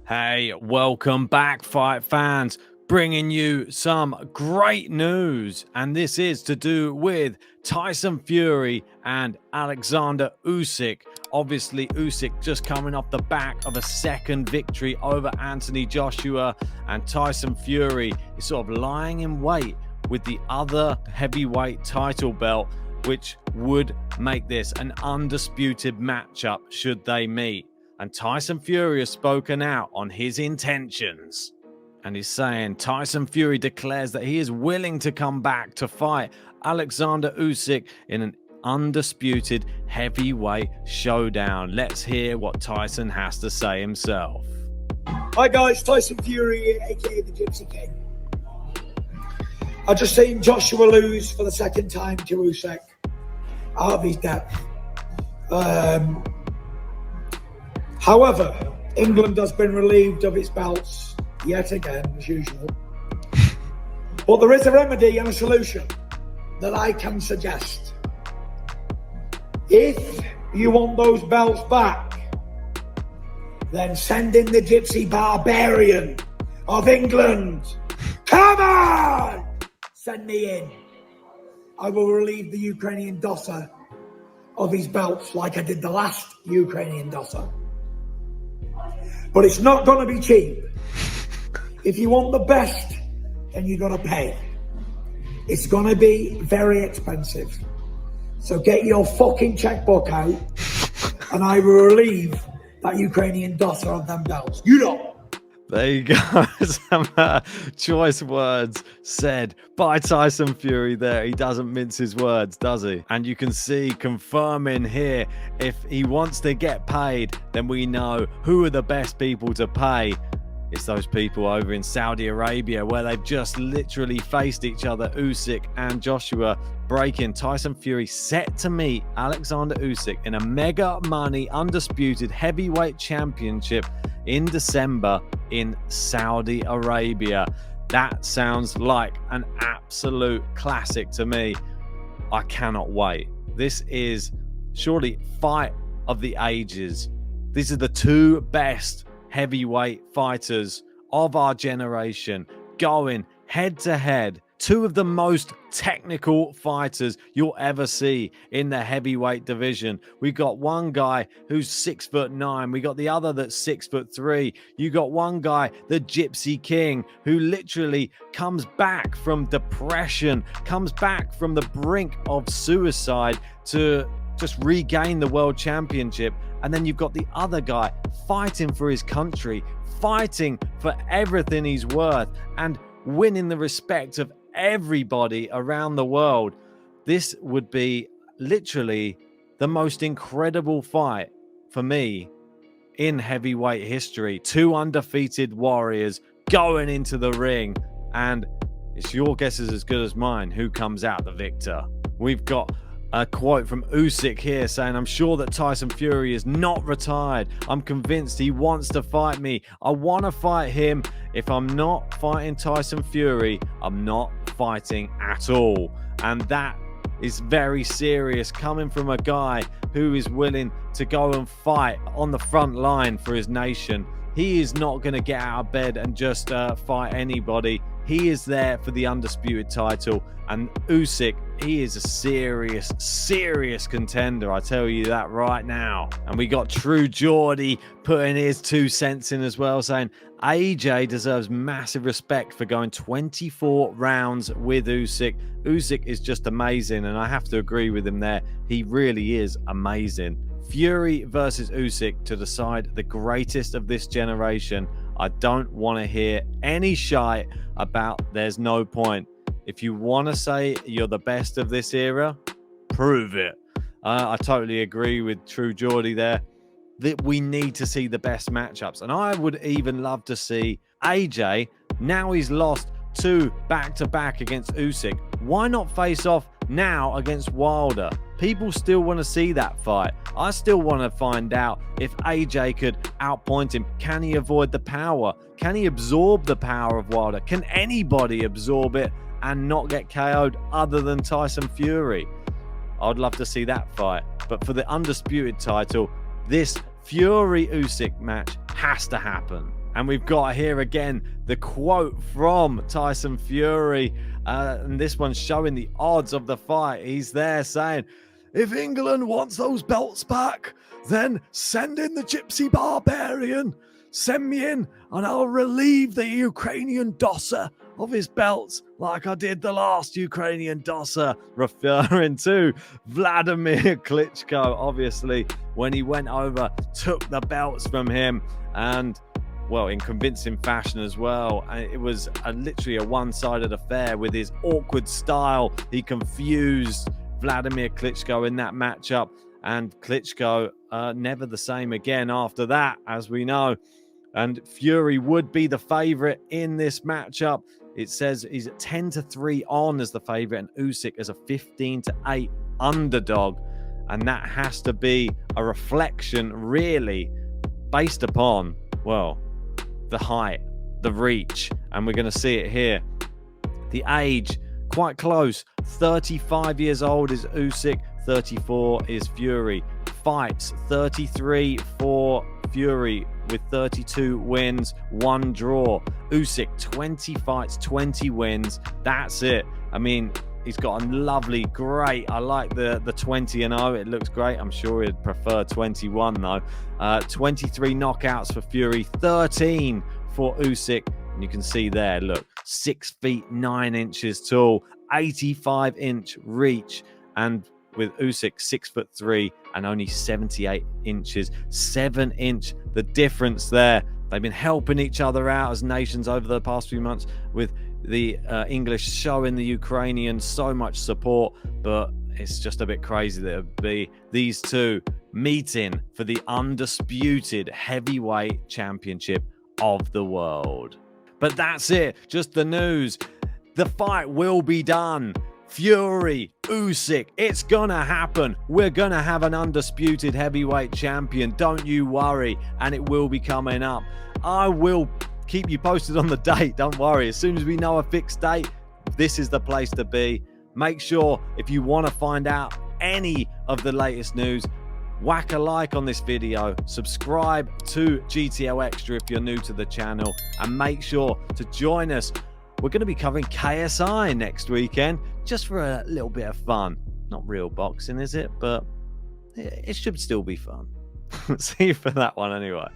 Hey, welcome back, fight fans. Bringing you some great news, and this is to do with Tyson Fury and Oleksandr Usyk. Obviously, Usyk just coming off the back of a second victory over Anthony Joshua, and Tyson Fury is sort of lying in wait with the other heavyweight title belt, which would make this an undisputed matchup should they meet. And Tyson Fury has spoken out on his intentions. And he's saying Tyson Fury declares that he is willing to come back to fight Oleksandr Usyk in an undisputed heavyweight showdown. Let's hear what Tyson has to say himself. Hi guys, Tyson Fury, aka the Gypsy King. I just seen Joshua lose for the second time to Usyk out of his depth. However, England has been relieved of its belts yet again, as usual. But there is a remedy and a solution that I can suggest. If you want those belts back, then send in the Gypsy Barbarian of England. Come on! Send me in. I will relieve the Ukrainian Dosser of his belts like I did the last Ukrainian Dosser. But it's not going to be cheap. If you want the best, then you're going to pay. It's going to be very expensive. So get your fucking checkbook out and I will relieve that Ukrainian Dosser of them belts. You know. There you go. Some choice words said by Tyson Fury there. He doesn't mince his words, does he? And you can see confirming here, if he wants to get paid, then we know who are the best people to pay. It's those people over in Saudi Arabia where they've just literally faced each other, Usyk and Joshua, breaking. Tyson Fury set to meet Oleksandr Usyk in a mega money undisputed heavyweight championship in December in Saudi Arabia. That sounds like an absolute classic to me. I cannot wait. This is surely fight of the ages. These are the two best heavyweight fighters of our generation going head to head. Two of the most technical fighters you'll ever see in the heavyweight division. We got one guy who's 6'9". We got the other that's 6'3". You got one guy, the Gypsy King, who literally comes back from depression, comes back from the brink of suicide to just regain the world championship. And then you've got the other guy fighting for his country, fighting for everything he's worth, and winning the respect of everybody around the world. This would be literally the most incredible fight for me in heavyweight history. Two undefeated warriors going into the ring, and it's your guess is as good as mine who comes out the victor. We've got a quote from Usyk here saying, "I'm sure that Tyson Fury is not retired. I'm convinced he wants to fight me. I want to fight him. If I'm not fighting Tyson Fury, I'm not fighting at all." And that is very serious coming from a guy who is willing to go and fight on the front line for his nation. He is not going to get out of bed and just fight anybody. He is there for the undisputed title. And Usyk, he is a serious contender. I tell you that right now. And we got True Geordie putting his 2 cents in as well, saying AJ deserves massive respect for going 24 rounds with Usyk. Usyk is just amazing, and I have to agree with him there. He really is amazing. Fury versus Usyk to decide the greatest of this generation. I don't want to hear any shite about there's no point. If you want to say you're the best of this era, prove it. I totally agree with True Geordie there that we need to see the best matchups. And I would even love to see AJ, now he's lost 2 back-to-back against Usyk. Why not face off now against Wilder? People still want to see that fight. I still want to find out if AJ could outpoint him. Can he avoid the power? Can he absorb the power of Wilder? Can anybody absorb it and not get KO'd other than Tyson Fury? I'd love to see that fight. But for the undisputed title, this Fury-Usyk match has to happen. And we've got here again the quote from Tyson Fury. And this one's showing the odds of the fight. He's there saying, "If England wants those belts back, then send in the Gypsy Barbarian. Send me in and I'll relieve the Ukrainian dosser of his belts like I did the last Ukrainian dosser," referring to Vladimir Klitschko, obviously, when he went over, took the belts from him, and, well, in convincing fashion as well. And it was literally a one-sided affair with his awkward style. He confused Vladimir Klitschko in that matchup, and Klitschko never the same again after that, as we know. And Fury would be the favorite in this matchup. It says he's at 10-3 on as the favorite, and Usyk as a 15-8 underdog. And that has to be a reflection, really, based upon, well, the height, the reach, and we're going to see it here. The age, quite close. 35 years old is Usyk, 34 is Fury. Fights, 33 for Fury with 32 wins, 1 draw. Usyk, 20 fights, 20 wins. That's it. I mean, he's got a lovely, great, I like the 20-0. It looks great. I'm sure he'd prefer 21 though. 23 knockouts for Fury, 13 for Usyk. And you can see there, look, 6 feet 9 inches tall, 85-inch reach, and with Usyk 6'3" and only 78 inches, 7-inch, the difference there. They've been helping each other out as nations over the past few months, with the English showing the Ukrainians so much support, but it's just a bit crazy that it would be these two meeting for the undisputed heavyweight championship of the world. But that's it, just the news. The fight will be done. Fury, Usyk, it's gonna happen. We're gonna have an undisputed heavyweight champion, don't you worry, and it will be coming up. I will keep you posted on the date, don't worry. As soon as we know a fixed date, this is the place to be. Make sure, if you want to find out any of the latest news, whack a like on this video, subscribe to GTL Extra if you're new to the channel, and make sure to join us. We're going to be covering KSI next weekend, just for a little bit of fun. Not real boxing, is it? But it should still be fun. See you for that one anyway.